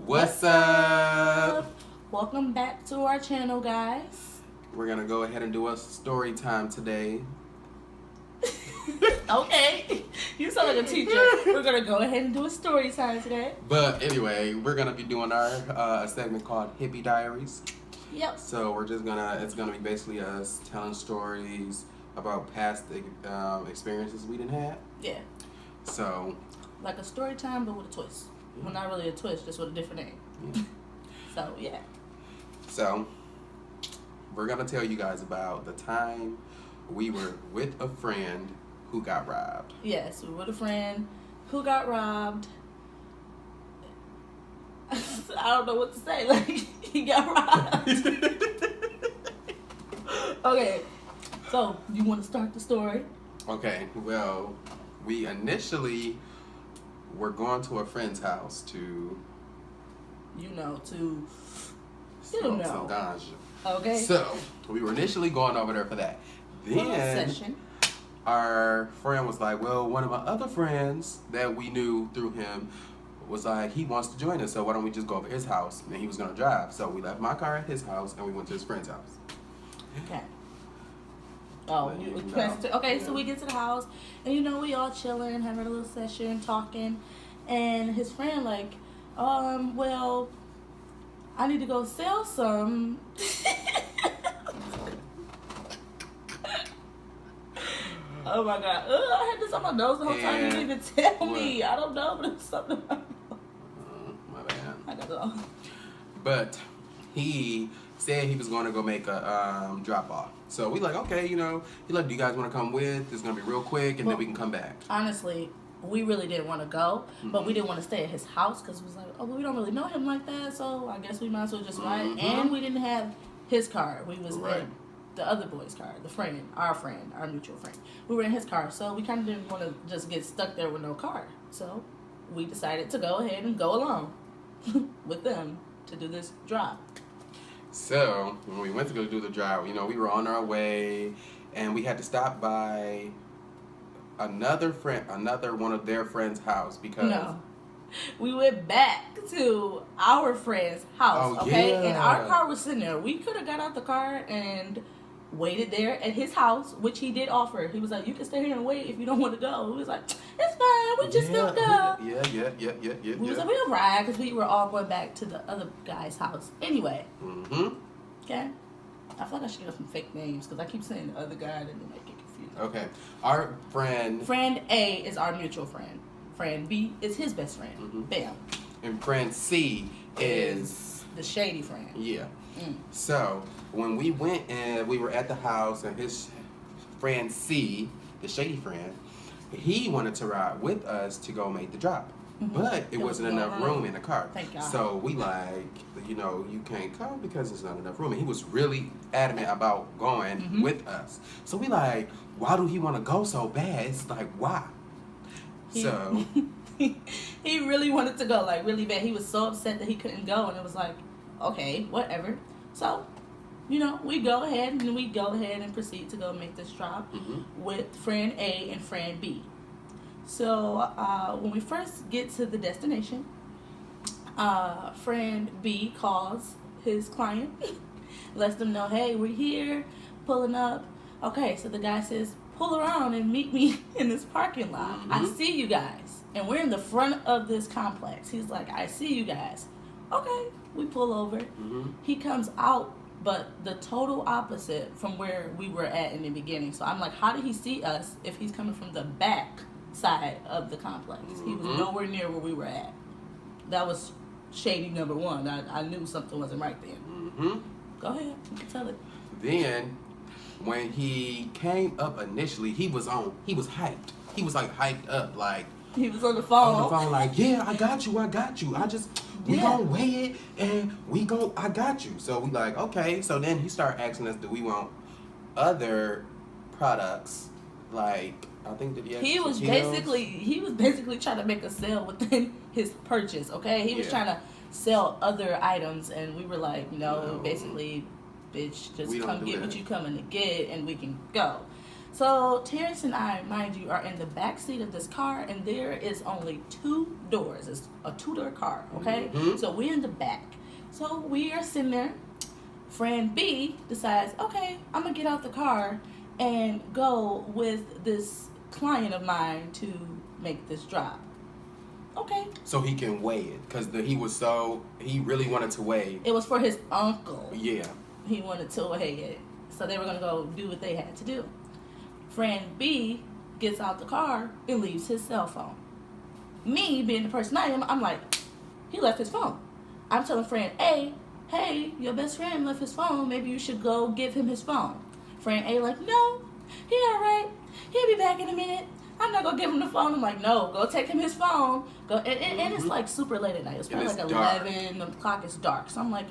What's up? Welcome back to our channel, guys. We're gonna go ahead and do a story time today. Okay, you sound like a teacher. We're gonna go ahead and do a story time today. But anyway, we're gonna be doing our segment called Hippie Diaries. Yep. So it's gonna be basically us telling stories about past experiences we didn't have. Yeah. So. Like a story time, but with a twist. Yeah. Well, not really a twist, just with a different name. Yeah. So yeah. So we're gonna tell you guys about the time we were with a friend who got robbed. Yes, we were with a friend who got robbed. I don't know what to say. Like, he got robbed. Okay, so you want to start the story? Okay, well, we initially were going to a friend's house to smoke some ganja. Okay. So we were initially going over there for that. Then our friend was like, well, one of my other friends that we knew through him was like, he wants to join us, so why don't we just go over his house? And he was going to drive. So we left my car at his house and we went to his friend's house. Okay. Oh, okay, so we get to the house and we all chilling, having a little session, talking, and his friend like, well, I need to go sell some. Oh my God. I had this on my nose the whole time. You didn't even tell me. I don't know, but it was something. My bad. I got it all. But he said he was going to go make a drop off. So we like, okay, he like, do you guys want to come with? It's going to be real quick and then we can come back. Honestly, we really didn't want to go, but we didn't want to stay at his house because it was like, oh, well, we don't really know him like that, so I guess we might as well just ride. And we didn't have his car. We was in the other boy's car, our mutual friend. We were in his car, so we kind of didn't want to just get stuck there with no car. So we decided to go ahead and go along with them to do this drop. So when we went to go do the drive, we were on our way, and we had to stop by another one of their friends' house because we went back to our friend's house. And our car was sitting there. We could have got out the car and waited there at his house, which he did offer. He was like, you can stay here and wait if you don't want to go. We was like, it's fine, we just gonna go. Yeah. We was like, we'll ride because we were all going back to the other guy's house anyway. Okay, I feel like I should get some fake names because I keep saying the other guy and then they might get confused. Okay, our friend A is our mutual friend. Friend B is his best friend. Bam. And friend C is the shady friend. Yeah. So when we went and we were at the house, and his friend C, the shady friend, he wanted to ride with us to go make the drop. But it wasn't enough room in the car. Thank God. So we like, you can't come because there's not enough room. And he was really adamant about going with us. So we like, why do he want to go so bad? It's like, why? He really wanted to go, like really bad. He was so upset that he couldn't go, and it was like, okay, whatever. So, we go ahead and proceed to go make this drop with friend A and friend B. So when we first get to the destination, friend B calls his client, lets them know, hey, we're here, pulling up. Okay, so the guy says, pull around and meet me in this parking lot. I see you guys. And we're in the front of this complex. He's like, I see you guys. Okay, we pull over. He comes out, but the total opposite from where we were at in the beginning. So I'm like, how did he see us if he's coming from the back side of the complex? He was nowhere near where we were at. That was shady number one. I knew something wasn't right then. Go ahead, you can tell it. Then when he came up initially, he was hyped. He was like hyped up, like he was on the phone. Like, yeah, I got you. We gonna weigh it and I got you. So we like, okay. So then he started asking us, do we want other products? Like, I think that he was basically trying to make a sale within his purchase. Okay, he was trying to sell other items, and we were like, no. Basically, bitch, just come get what you coming to get, and we can go. So Terrence and I, mind you, are in the back seat of this car, and there is only 2 doors. It's a 2-door car, okay? So we're in the back. So we are sitting there. Friend B decides, okay, I'm gonna get out the car and go with this client of mine to make this drop. Okay. So he can weigh it, because he really wanted to weigh. It was for his uncle. Yeah. He wanted to weigh it. So they were gonna go do what they had to do. Friend B gets out the car and leaves his cell phone. Me, being the person I am, I'm like, he left his phone. I'm telling friend A, hey, your best friend left his phone. Maybe you should go give him his phone. Friend A like, no, he all right. He'll be back in a minute. I'm not gonna give him the phone. I'm like, no, go take him his phone. Go, and it's like super late at night. It's probably like 11. The clock is dark. So I'm like,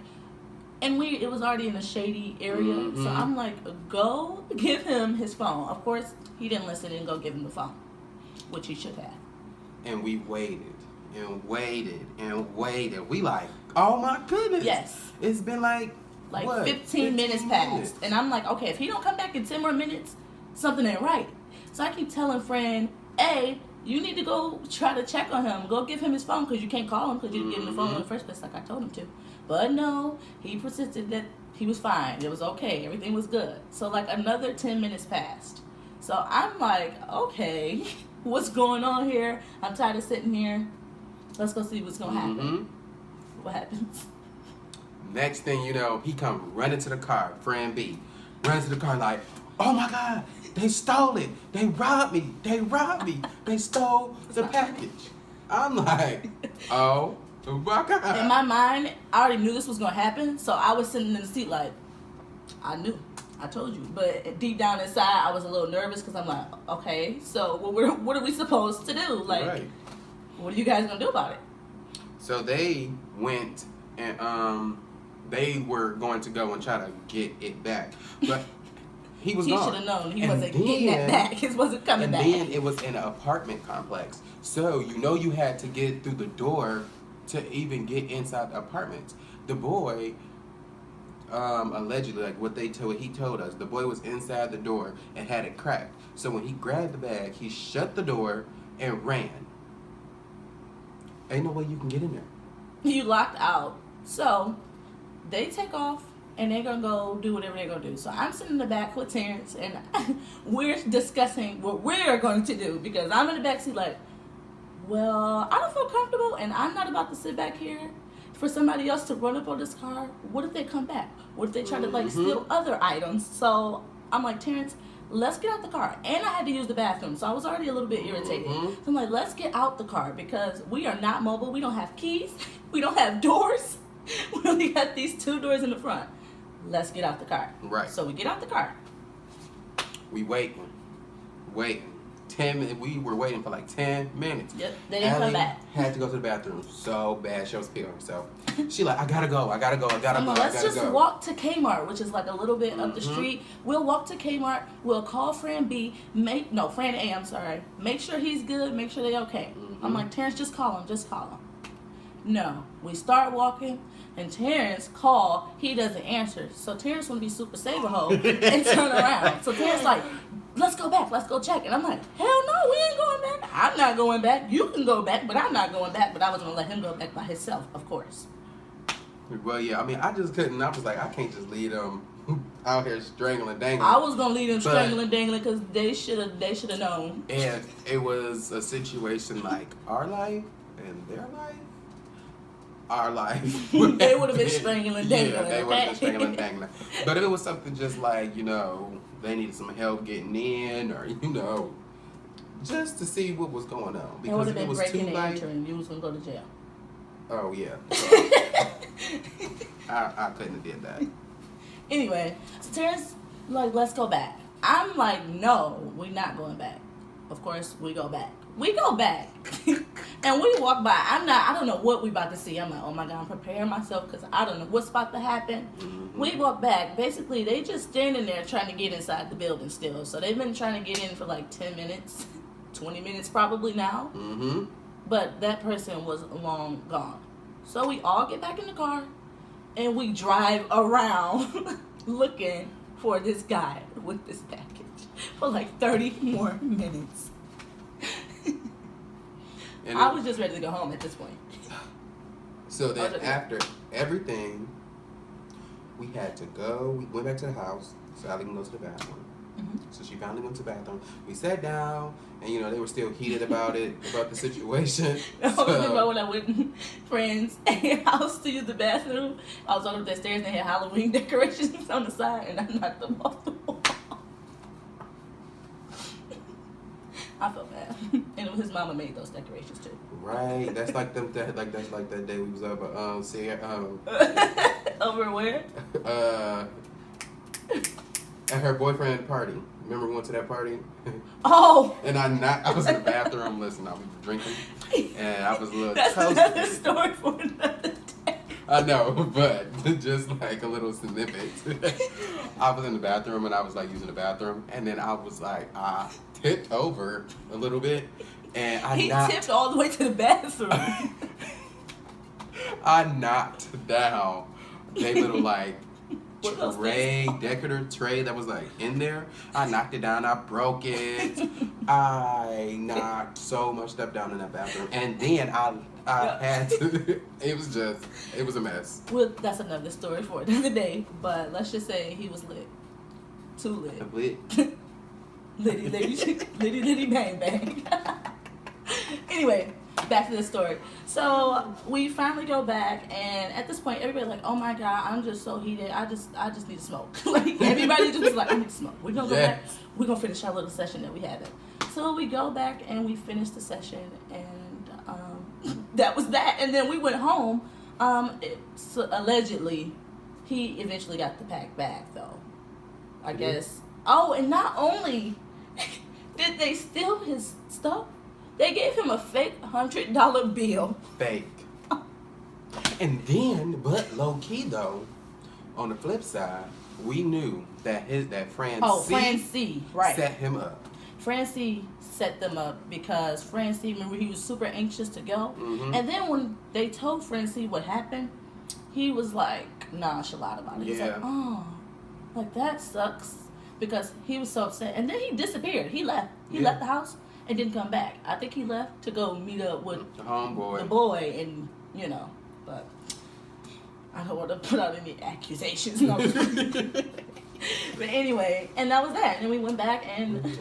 and it was already in a shady area. So I'm like, go give him his phone. Of course, he didn't listen and go give him the phone, which he should have. And we waited and waited and waited. We like, oh my goodness. Yes. It's been like what? 15 minutes passed. And I'm like, okay, if he don't come back in 10 more minutes, something ain't right. So I keep telling friend A, you need to go try to check on him. Go give him his phone, because you can't call him because you didn't give him the phone in the first place like I told him to. But no, he persisted that he was fine. It was okay. Everything was good. So like another 10 minutes passed. So I'm like, okay, what's going on here? I'm tired of sitting here. Let's go see what's going to happen. What happens? Next thing you know, he comes running to the car. Friend B runs to the car like, oh my God, they stole it. They robbed me. They stole the package. I'm like, oh my God. In my mind, I already knew this was going to happen. So I was sitting in the seat like, I knew. I told you. But deep down inside, I was a little nervous because I'm like, okay, so what are we supposed to do? Like, what are you guys going to do about it? So they went and they were going to go and try to get it back. But he was gone. He should have known he wasn't getting that back. He wasn't coming back. And then it was in an apartment complex. So you had to get through the door to even get inside the apartment. The boy, allegedly, like he told us, the boy was inside the door and had it cracked. So when he grabbed the bag, he shut the door and ran. Ain't no way you can get in there. You locked out. So they take off and they're going to go do whatever they're going to do. So I'm sitting in the back with Terrence and we're discussing what we're going to do, because I'm in the back seat like, well, I don't feel comfortable and I'm not about to sit back here for somebody else to run up on this car. What if they come back? What if they try to steal other items? So I'm like, Terrence, let's get out the car. And I had to use the bathroom, so I was already a little bit irritated. So I'm like, let's get out the car, because we are not mobile. We don't have keys. We don't have doors. We only got these 2 doors in the front. Let's get out the car. Right. So we get out the car. We waiting. 10 minutes. We were waiting for like 10 minutes. Yep. They didn't come back. Had to go to the bathroom so bad. She was peeing herself. She like, I gotta go. Let's just walk to Kmart, which is like a little bit up the street. We'll walk to Kmart. We'll call friend B. Friend A, I'm sorry. Make sure he's good. Make sure they're okay. I'm like, Terrence, just call him. No. We start walking, and Terrence call. He doesn't answer. So Terrence want to be super saver hoe and turn around. So Terrence like, let's go back. Let's go check. And I'm like, hell no, we ain't going back. I'm not going back. You can go back, but I'm not going back. But I was going to let him go back by himself, of course. Well, yeah, I mean, I just couldn't. I was like, I can't just leave them out here strangling, dangling. I was going to leave them strangling, dangling, because they should have known. And it was a situation like our life and their life. Our life. They would have been strangling, dangling. Yeah, they would have been strangling, dangling. But if it was something just like, they needed some help getting in, or, just to see what was going on. Because it would have been breaking and entering. You was going to go to jail. Oh, yeah. I couldn't have did that. Anyway, so Terrence, like, let's go back. I'm like, no, we're not going back. Of course, we go back. And we walk by. I don't know what we about to see. I'm like, oh my God, I'm preparing myself because I don't know what's about to happen. We walk back. Basically, they just standing there trying to get inside the building still. So they've been trying to get in for like 10 minutes, 20 minutes probably now. But that person was long gone. So we all get back in the car and we drive around looking for this guy with this package. for like 30 more minutes. And I was just ready to go home at this point. So then after everything, we had to go. We went back to the house. Sally can go to the bathroom. Mm-hmm. So she finally went to the bathroom. We sat down, and you know they were still heated about it, about the situation. So, when I went friends' house to use the bathroom, I was on the stairs and they had Halloween decorations on the side, and I knocked them off the wall. I felt bad, and his mama made those decorations too. Right, that's like them. That's like that day we was over. Over where? At her boyfriend's party. Remember we went to that party? Oh. And I was in the bathroom. Listen, I was drinking, and I was a little That's toasted. another story for another day. I know, but just like a little snippet. I was in the bathroom and I was like using the bathroom, and then I was like, I tipped over a little bit, and He tipped all the way to the bathroom. I knocked down a little like decorative tray that was like in there. I knocked it down. I broke it. I knocked so much stuff down in that bathroom, and then I had to. It was a mess. Well, that's another story for another day. But let's just say he was lit. Too lit. Lit. Litty, bang, bang. Anyway, back to the story. So we finally go back, and at this point, everybody's like, "Oh my God, I'm just so heated. I just need to smoke." Like everybody just was like, "I need to smoke." We're gonna go back. We're gonna finish our little session that we had. So we go back and we finish the session, and that was that. And then we went home. So allegedly, he eventually got the pack back, though. I guess. Oh, and not only did they steal his stuff, they gave him a fake $100 bill. Fake. And then, but low key though, on the flip side, we knew that Fran C. Right. set him up. Fran C. set them up because Fran C., remember, he was super anxious to go. Mm-hmm. And then when they told Fran C. what happened, he was like nonchalant about it. He's like, oh, like that sucks. Because he was so upset. And then he disappeared. He left. He left the house and didn't come back. I think he left to go meet up with the homeboy. The boy, and but I don't want to put out any accusations. No. But anyway, and that was that. And we went back and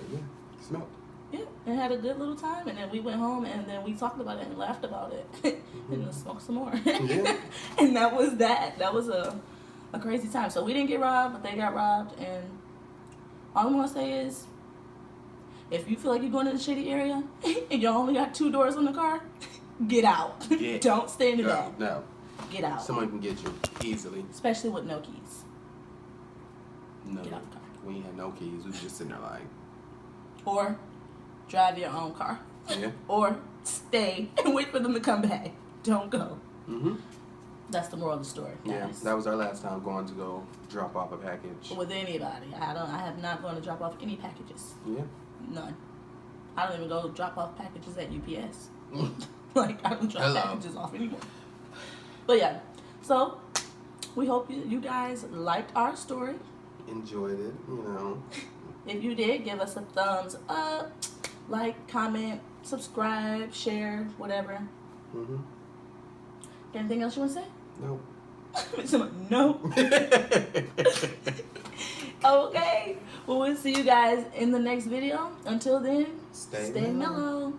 smoked. Yeah, and had a good little time. And then we went home and then we talked about it and laughed about it. And then smoked some more. Yeah. And that was that. That was a crazy time. So we didn't get robbed, but they got robbed. And all I want to say is, if you feel like you're going to the shady area and you only got 2 doors on the car, get out. Don't stay in the back. No. Get out. Someone can get you easily. Especially with no keys. No. Get out the car. We had no keys. We was just sitting there like. Or drive your own car. Yeah. Or stay and wait for them to come back. Don't go. Mm-hmm. That's the moral of the story. Yeah, that was our last time going to go drop off a package. With anybody. I have not gone to drop off any packages. Yeah. None. I don't even go drop off packages at UPS. Like, I don't drop packages off anymore. But yeah, so we hope you guys liked our story. Enjoyed it, If you did, give us a thumbs up, like, comment, subscribe, share, whatever. Mm-hmm. Anything else you want to say? No. No. Okay. Well, we'll see you guys in the next video. Until then, stay mellow.